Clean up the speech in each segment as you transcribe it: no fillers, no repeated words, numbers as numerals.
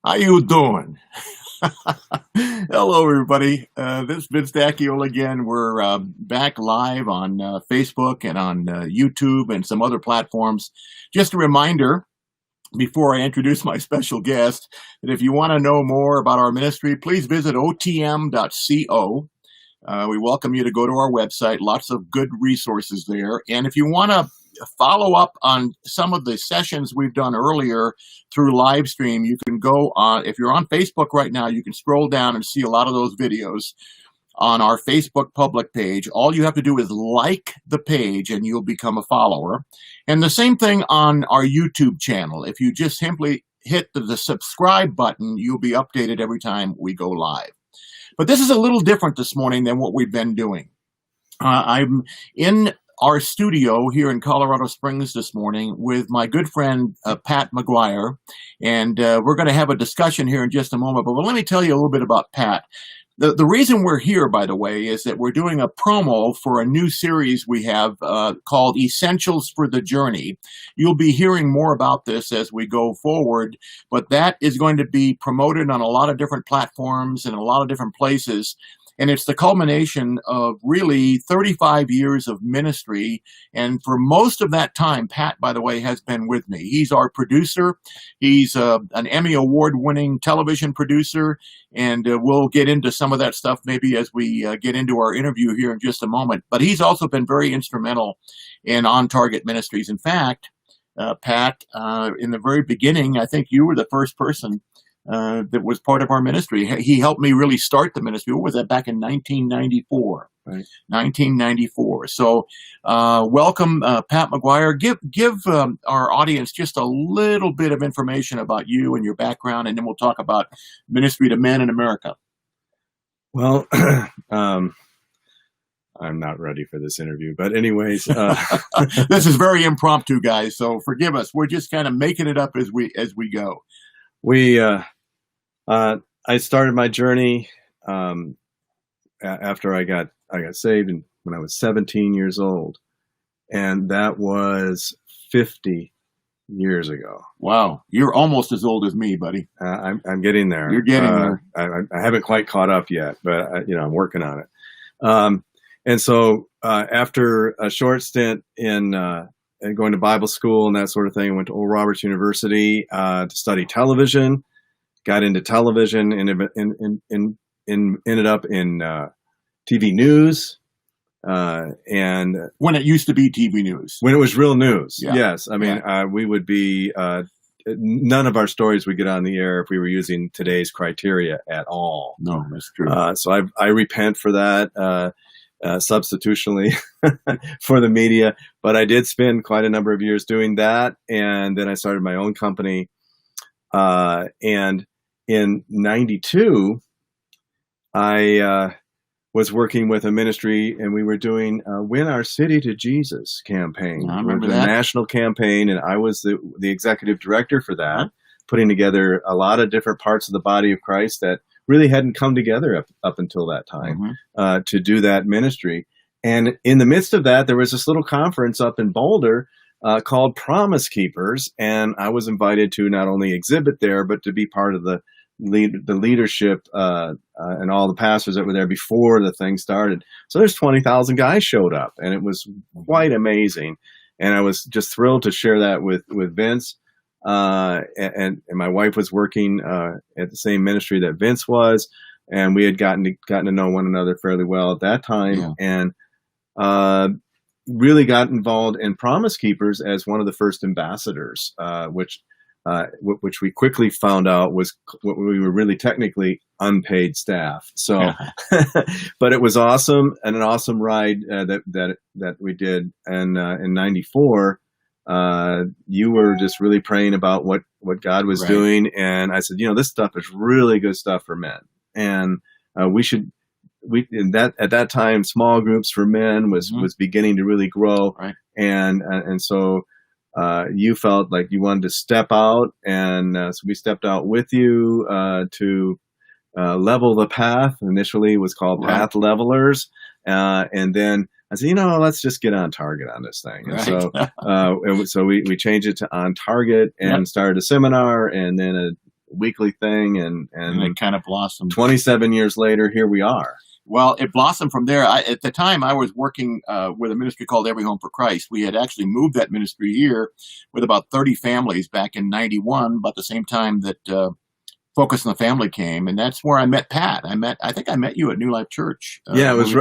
How you doing? Hello, everybody. This is Vince Dacchiola again. We're back live on Facebook and on YouTube and some other platforms. Just a reminder, before I introduce my special guest, that if you want to know more about our ministry, please visit otm.co. We welcome you to go to our website. Lots of good resources there. And if you want to follow up on some of the sessions we've done earlier through live stream, you can go on, if you're on Facebook right now, you can scroll down and see a lot of those videos on our Facebook public page. All you have to do is like the page and you'll become a follower. And the same thing on our YouTube channel. If you just simply hit the subscribe button, you'll be updated every time we go live. But this is a little different this morning than what we've been doing. I'm in our studio here in Colorado Springs this morning with my good friend, Pat McGuire, and we're going to have a discussion here in just a moment. But let me tell you a little bit about Pat. The reason we're here, by the way, is that we're doing a promo for a new series we have called Essentials for the Journey. You'll be hearing more about this as we go forward, but that is going to be promoted on a lot of different platforms and a lot of different places. And it's the culmination of really 35 years of ministry. And for most of that time, Pat, by the way, has been with me. He's our producer. He's an Emmy Award-winning television producer. And we'll get into some of that stuff maybe as we get into our interview here in just a moment. But he's also been very instrumental in On Target Ministries. In fact, Pat, in the very beginning, I think you were the first person that was part of our ministry. He helped me really start the ministry. What was that, back in 1994? Right. 1994. So welcome, Pat McGuire. Give our audience just a little bit of information about you and your background, and then we'll talk about ministry to men in America. Well, I'm not ready for this interview, but anyways. This is very impromptu, guys, so forgive us. We're just kind of making it up as we go. I started my journey after I got saved when I was 17 years old, and that was 50 years ago. Wow, you're almost as old as me, buddy. I'm getting there. You're getting there. I haven't quite caught up yet, but I'm working on it. And so after a short stint in going to Bible school and that sort of thing, I went to Oral Roberts University to study television. Got into television and ended up in TV news. And when it used to be TV news, when it was real news, yeah. Yes. I mean, we would be none of our stories would get on the air if we were using today's criteria at all. No, that's true. So I repent for that. Substitutionally for the media, but I did spend quite a number of years doing that, and then I started my own company. And in '92, I was working with a ministry, and we were doing "Win Our City to Jesus" campaign. I remember the that national campaign, and I was the executive director for that, putting together a lot of different parts of the body of Christ that really hadn't come together up until that time to do that ministry. And in the midst of that, there was this little conference up in Boulder called Promise Keepers, and I was invited to not only exhibit there, but to be part of the leadership and all the pastors that were there before the thing started. So there's 20,000 guys showed up, and it was quite amazing. And I was just thrilled to share that with Vince. And my wife was working at the same ministry that Vince was, and we had gotten to know one another fairly well at that time, and really got involved in Promise Keepers as one of the first ambassadors, which we quickly found out was what we were really technically unpaid staff. So, but it was awesome, and an awesome ride that we did. And in '94. You were just really praying about what God was doing. And I said, this stuff is really good stuff for men. And at that time, small groups for men was beginning to really grow. Right. And so you felt like you wanted to step out. And so we stepped out with you to level the path. Initially it was called Path Levelers. And then I said, let's just get on target on this thing. And so we changed it to On Target and started a seminar, and then weekly thing, and it kind of blossomed. 27 years later, here we are. Well, it blossomed from there. At the time, I was working with a ministry called Every Home for Christ. We had actually moved that ministry here with about 30 families back in '91, about the same time that Focus on the Family came, and that's where I met Pat. I think I met you at New Life Church. Yeah, it was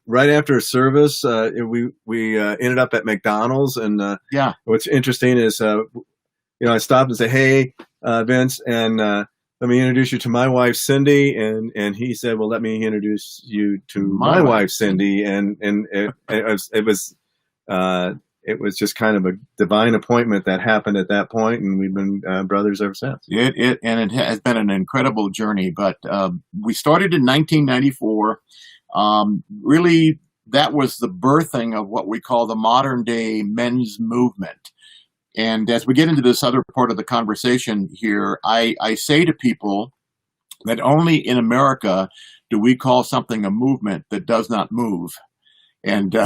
right after service. We ended up at McDonald's, and yeah. What's interesting is, I stopped and said, "Hey, Vince, and let me introduce you to my wife, Cindy," and he said, "Well, let me introduce you to my wife, Cindy," and it was just kind of a divine appointment that happened at that point, and we've been brothers ever since. It has been an incredible journey, but we started in 1994. Really, that was the birthing of what we call the modern day men's movement. And as we get into this other part of the conversation here, I say to people that only in America do we call something a movement that does not move. And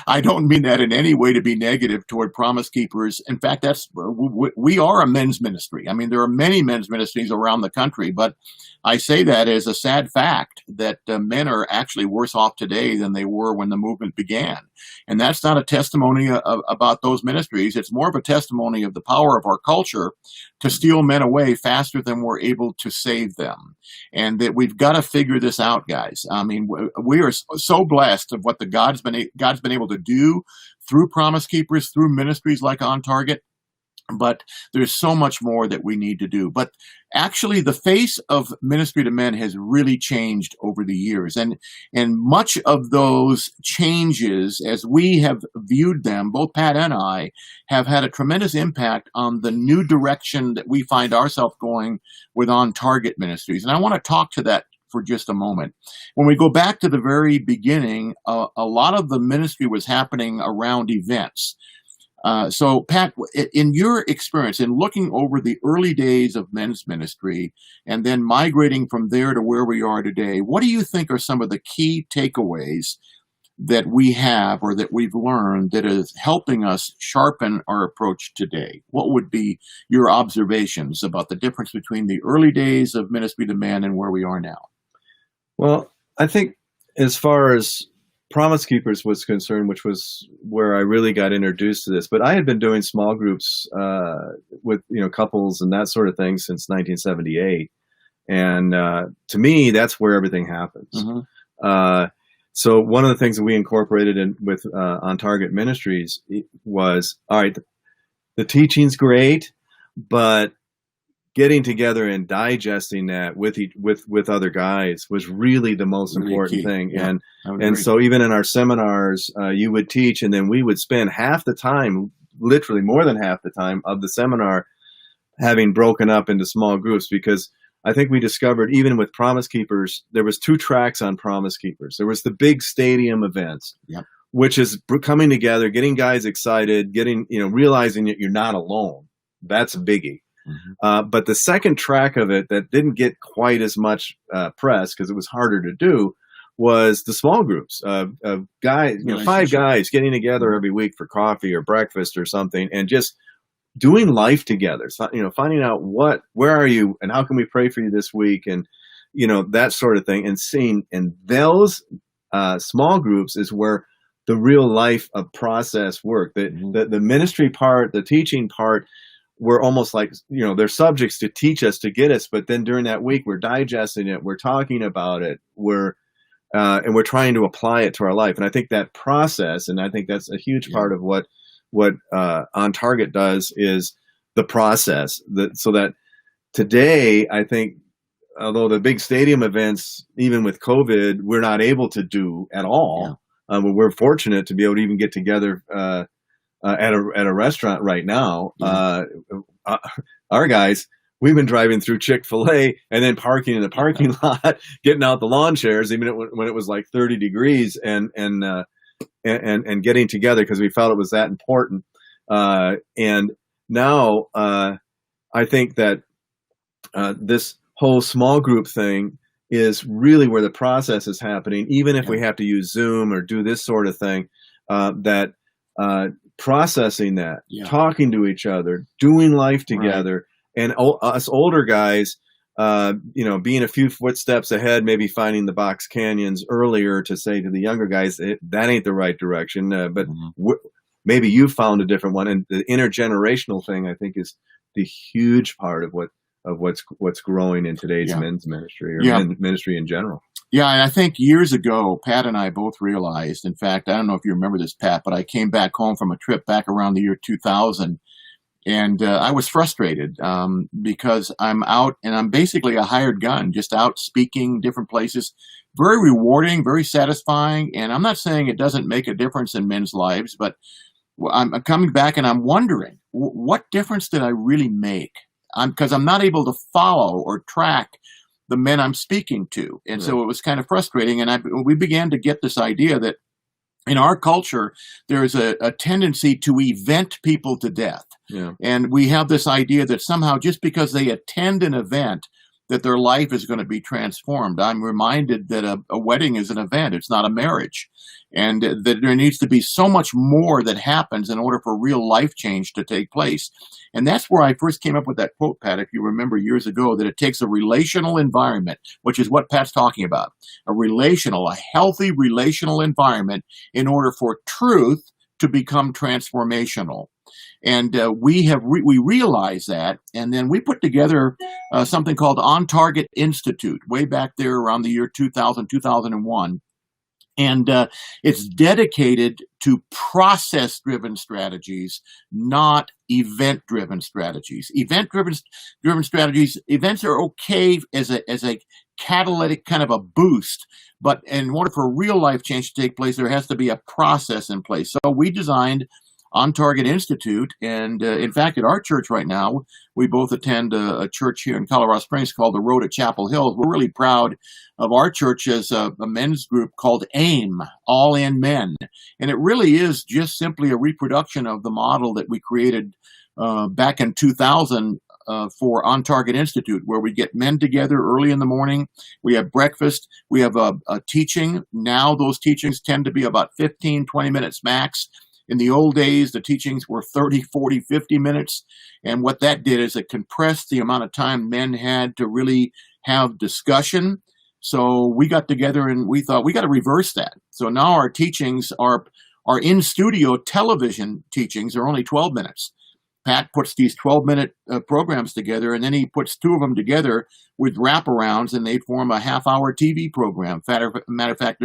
I don't mean that in any way to be negative toward Promise Keepers. In fact, we are a men's ministry. I mean, there are many men's ministries around the country, but I say that as a sad fact that men are actually worse off today than they were when the movement began. And that's not a testimony about those ministries. It's more of a testimony of the power of our culture to steal men away faster than we're able to save them. And that we've got to figure this out, guys. I mean, we are so blessed of what God's been able to do through Promise Keepers, through ministries like On Target. But there's so much more that we need to do. But actually, the face of ministry to men has really changed over the years. And much of those changes, as we have viewed them, both Pat and I, have had a tremendous impact on the new direction that we find ourselves going with On Target Ministries. And I want to talk to that for just a moment. When we go back to the very beginning, a lot of the ministry was happening around events. So, Pat, in your experience, in looking over the early days of men's ministry and then migrating from there to where we are today, what do you think are some of the key takeaways that we have or that we've learned that is helping us sharpen our approach today? What would be your observations about the difference between the early days of ministry to men and where we are now? Well, I think as far as Promise Keepers was concerned, which was where I really got introduced to this, but I had been doing small groups with couples and that sort of thing since 1978, and to me, that's where everything happens. Mm-hmm. So one of the things that we incorporated in with On Target Ministries was, all right, the teaching's great, but getting together and digesting that with other guys was really the most important thing. Yeah, and so even in our seminars, you would teach, and then we would spend half the time, literally more than half the time of the seminar, having broken up into small groups, because I think we discovered even with Promise Keepers, there was 2 tracks on Promise Keepers. There was the big stadium events, yep, which is coming together, getting guys excited, realizing that you're not alone. That's a biggie. Mm-hmm. But the second track of it that didn't get quite as much press because it was harder to do was the small groups of guys, 5 guys getting together every week for coffee or breakfast or something, and just doing life together. So, finding out where are you and how can we pray for you this week, and that sort of thing, and seeing in those small groups is where the real life of process work. The ministry part, the teaching part, we're almost like, they're subjects to teach us, to get us. But then during that week, we're digesting it. We're talking about it. And we're trying to apply it to our life. And I think that process, and I think that's a huge part of what On Target does, is the process. So that today, I think, although the big stadium events, even with COVID, we're not able to do at all. Yeah. We're fortunate to be able to even get together at a restaurant right now. Yeah. Our guys, we've been driving through Chick-fil-A and then parking in the parking lot, getting out the lawn chairs, even when it was like 30 degrees, and getting together because we felt it was that important. And now I think that this whole small group thing is really where the process is happening, even if we have to use Zoom or do this sort of thing, processing that, talking to each other, doing life together, and us older guys, being a few footsteps ahead, maybe finding the box canyons earlier to say to the younger guys, that ain't the right direction. But maybe you found a different one. And the intergenerational thing, I think, is the huge part of what's growing in today's men's ministry or ministry in general. Yeah, and I think years ago, Pat and I both realized, in fact, I don't know if you remember this, Pat, but I came back home from a trip back around the year 2000, and I was frustrated because I'm out, and I'm basically a hired gun, just out speaking different places. Very rewarding, very satisfying, and I'm not saying it doesn't make a difference in men's lives, but I'm coming back and I'm wondering, what difference did I really make? Because I'm not able to follow or track the men I'm speaking to. And so it was kind of frustrating. And we began to get this idea that in our culture, there is a tendency to event people to death. Yeah. And we have this idea that somehow just because they attend an event, that their life is going to be transformed. I'm reminded that a wedding is an event. It's not a marriage. And that there needs to be so much more that happens in order for real life change to take place. And that's where I first came up with that quote, Pat, if you remember years ago, that it takes a relational environment, which is what Pat's talking about, a healthy relational environment in order for truth to become transformational. And we realized that, and then we put together something called On Target Institute way back there around the year 2000, 2001. And it's dedicated to process-driven strategies, not event-driven strategies. Event-driven strategies, events are okay as a catalytic kind of a boost, but in order for real life change to take place, there has to be a process in place. So we designed On Target Institute, and in fact, at our church right now, we both attend a church here in Colorado Springs called the Road at Chapel Hills. We're really proud of our church as a men's group called AIM, All In Men, and it really is just simply a reproduction of the model that we created back in 2000 for On Target Institute, where we get men together early in the morning. We have breakfast. We have a teaching. Now those teachings tend to be about 15, 20 minutes max. In the old days, the teachings were 30, 40, 50 minutes. And what that did is it compressed the amount of time men had to really have discussion. So we got together and we thought we got to reverse that. So now our teachings are in-studio television teachings are only 12 minutes. Pat puts these 12-minute programs together, and then he puts two of them together with wraparounds, and they form a half-hour TV program. Matter of fact,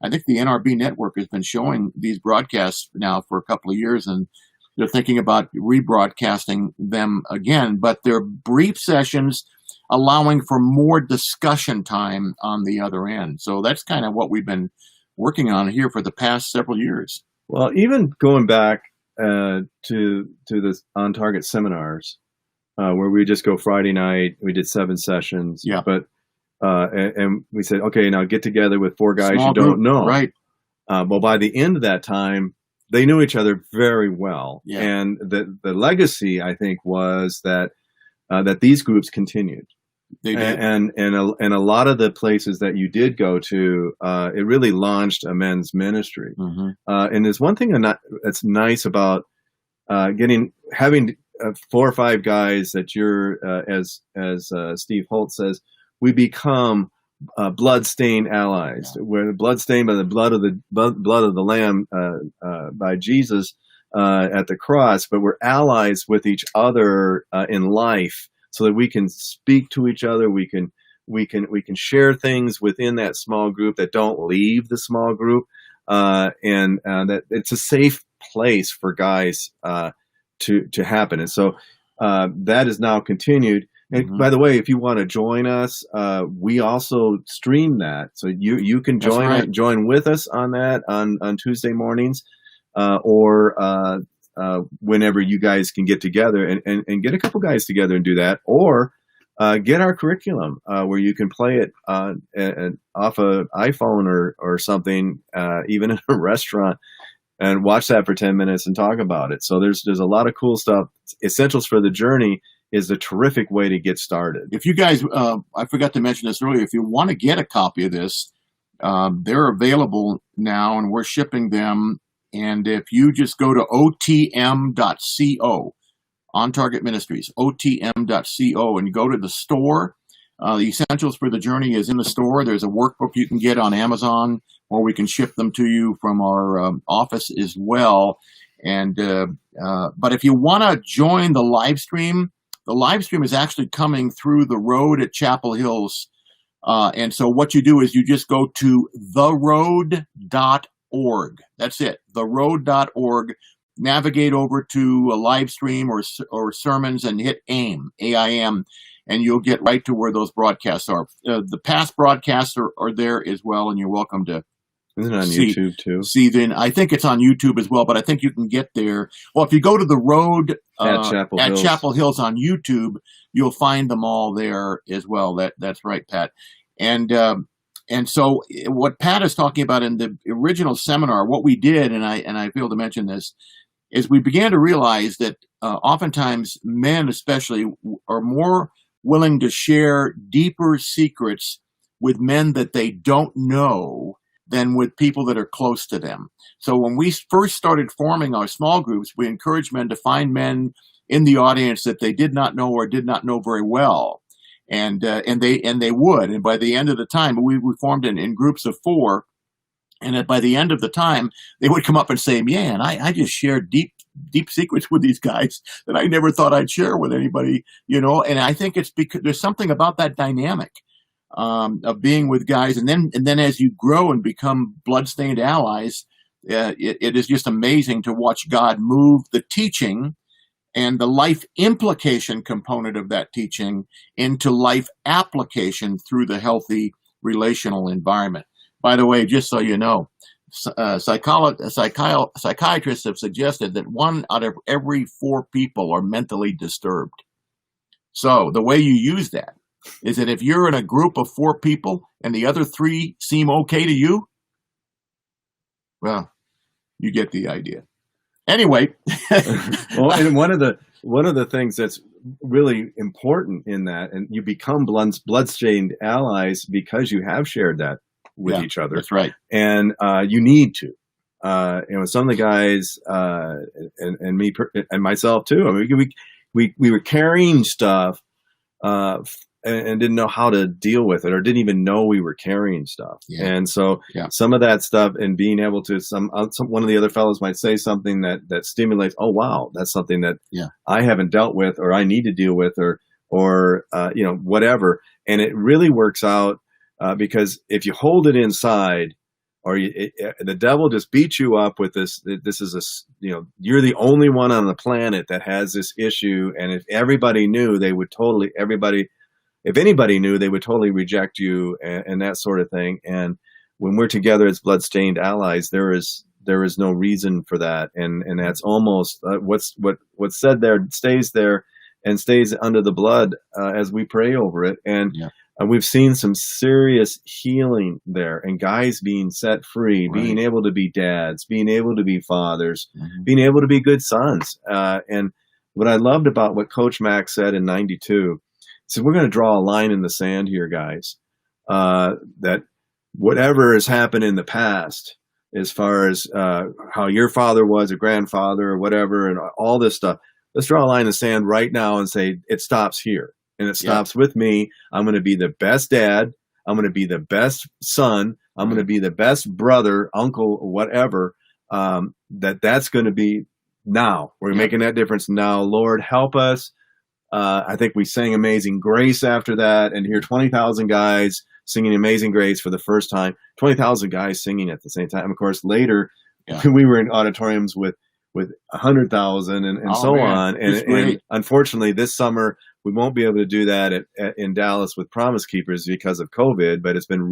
I think the NRB network has been showing these broadcasts now for a couple of years, and they're thinking about rebroadcasting them again. But they're brief sessions allowing for more discussion time on the other end. So that's kind of what we've been working on here for the past several years. Well, even going back to the On Target seminars, where we just go Friday night, we did 7 sessions. Yeah. But and we said, okay, now get together with 4 guys Small you don't group, know. Right. Well, by the end of that time, they knew each other very well. Yeah. And the legacy, I think, was that these groups continued. They did. And a lot of the places that you did go to, it really launched a men's ministry. Mm-hmm. And there's one thing that's nice about having 4 or 5 guys that you're, as Steve Holt says, we become bloodstained allies. Yeah. We're bloodstained by the blood of the Lamb by Jesus at the cross, but we're allies with each other in life, so that we can speak to each other. We can share things within that small group that don't leave the small group, and that it's a safe place for guys to happen. And so that is now continued. And Mm-hmm. by the way, if you want to join us, we also stream that, so you can join with us on that on Tuesday mornings, or whenever you guys can get together and get a couple guys together and do that, or get our curriculum where you can play it off an iPhone or something, even in a restaurant, and watch that for 10 minutes and talk about it. So there's a lot of cool stuff. Essentials for the Journey is a terrific way to get started. If you guys, I forgot to mention this earlier, if you want to get a copy of this, they're available now and we're shipping them. And if you just go to otm.co, On Target Ministries, otm.co, and go to the store. The Essentials for the Journey is in the store. There's a workbook you can get on Amazon, or we can ship them to you from our office as well. And but if you want to join the live stream is actually coming through the road at Chapel Hills. And so what you do is you just go to theroad.org. That's it, theroad.org. Navigate over to a live stream or sermons and hit AIM, AIM, and you'll get right to where those broadcasts are. The past broadcasts are there as well, and you're welcome to. Isn't it on YouTube too? I think it's on YouTube as well, but I think you can get there. Well, if you go to the road at Chapel Hills on YouTube, you'll find them all there as well. That's right, Pat. And so what Pat is talking about in the original seminar, what we did, and I failed to mention this, is we began to realize that oftentimes men especially are more willing to share deeper secrets with men that they don't know than with people that are close to them. So when we first started forming our small groups, we encouraged men to find men in the audience that they did not know or did not know very well. And they would. And by the end of the time, we formed in groups of 4. And by the end of the time, they would come up and say, man, I just shared deep secrets with these guys that I never thought I'd share with anybody, And I think it's because there's something about that dynamic of being with guys. And then as you grow and become Bloodstained Allies, it is just amazing to watch God move the teaching and the life implication component of that teaching into life application through the healthy relational environment. By the way, just so you know, psychiatrists have suggested that 1 out of every 4 people are mentally disturbed. So the way you use that is that if you're in a group of 4 people and the other 3 seem okay to you, well, you get the idea. Anyway. Well, and one of the things that's really important in that, and you become bloodstained allies because you have shared that with each other. That's right. And you need to. Some of the guys and me and myself too. I mean, we were carrying stuff and didn't know how to deal with it, or didn't even know we were carrying stuff. Yeah. And so some of that stuff, and being able to one of the other fellows might say something that stimulates. Oh wow, that's something that I haven't dealt with, or I need to deal with, or whatever. And it really works out. Because if you hold it inside, or the devil just beats you up with this. This is you're the only one on the planet that has this issue, and if everybody knew, they would totally. If anybody knew, they would totally reject you, and that sort of thing. And when we're together as Bloodstained Allies, there is no reason for that, and that's almost what's said there stays there, and stays under the blood as we pray over it. And we've seen some serious healing there, and guys being set free, being able to be dads, being able to be fathers, being able to be good sons. And what I loved about what Coach Mack said in '92, he said, we're going to draw a line in the sand here, guys, that whatever has happened in the past, as far as how your father was a grandfather or whatever, and all this stuff, let's draw a line in the sand right now and say it stops here. And it stops with me. I'm going to be the best dad. I'm going to be the best son. I'm going to be the best brother, uncle, whatever. That's going to be now. We're making that difference now. Lord, help us. I think we sang Amazing Grace after that, and hear 20,000 guys singing Amazing Grace for the first time. 20,000 guys singing at the same time. Of course, later we were in auditoriums with 100,000 and so on. And unfortunately, this summer we won't be able to do that in Dallas with Promise Keepers because of COVID, but it's been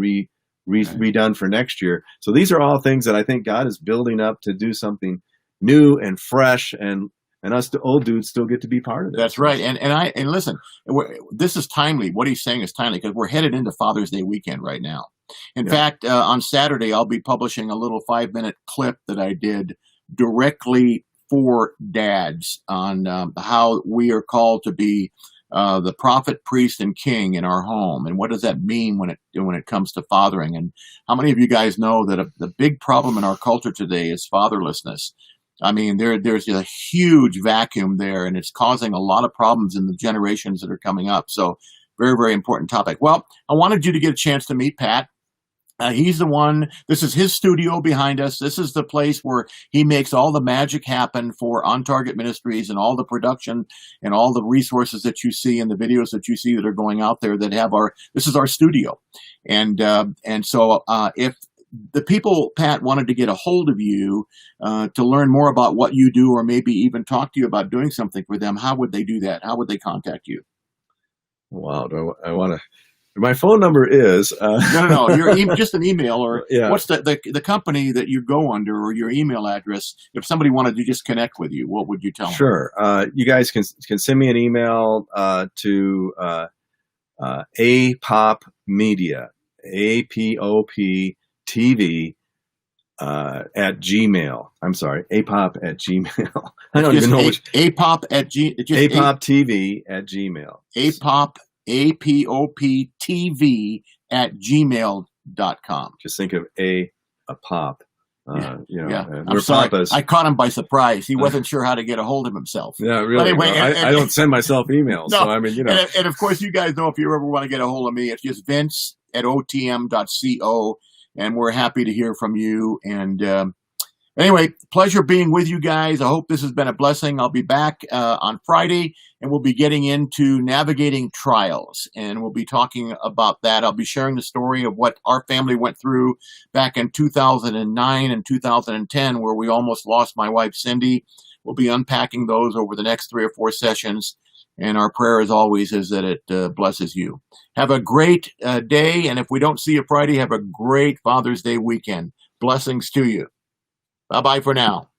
redone for next year. So these are all things that I think God is building up to do something new and fresh, and us the old dudes still get to be part of it. That's right. And listen, this is timely. What he's saying is timely because we're headed into Father's Day weekend right now. In fact, on Saturday, I'll be publishing a little 5-minute clip that I did directly for dads on how we are called to be the prophet, priest, and king in our home, and what does that mean when it comes to fathering? And how many of you guys know that the big problem in our culture today is fatherlessness? I mean, there's a huge vacuum there, and it's causing a lot of problems in the generations that are coming up. So very, very important topic. Well, I wanted you to get a chance to meet Pat. He's the one, this is his studio behind us. This is the place where he makes all the magic happen for On Target Ministries, and all the production and all the resources that you see and the videos that you see that are going out there that have this is our studio. And so if the people, Pat, wanted to get a hold of you to learn more about what you do, or maybe even talk to you about doing something for them, how would they do that? How would they contact you? Wow, I want to. My phone number is no. Just an email, or yeah. What's the company that you go under, or your email address? If somebody wanted to just connect with you, what would you tell them? Sure, you guys can send me an email to APOP Media, APOP TV at Gmail. I'm sorry, APOP at Gmail. I don't even know which. APOP at APOP TV at Gmail. APOP. APOPTV at gmail.com. Just think of a pop. Yeah. We're papas. I caught him by surprise. He wasn't sure how to get a hold of himself. Yeah, really. Anyway, I don't send myself emails. No, so I mean, And of course, you guys know if you ever want to get a hold of me, it's just vince@otm.co, and we're happy to hear from you. And anyway, pleasure being with you guys. I hope this has been a blessing. I'll be back on Friday, and we'll be getting into navigating trials, and we'll be talking about that. I'll be sharing the story of what our family went through back in 2009 and 2010, where we almost lost my wife, Cindy. We'll be unpacking those over the next 3 or 4 sessions, and our prayer, as always, is that it blesses you. Have a great day, and if we don't see you Friday, have a great Father's Day weekend. Blessings to you. Bye-bye for now.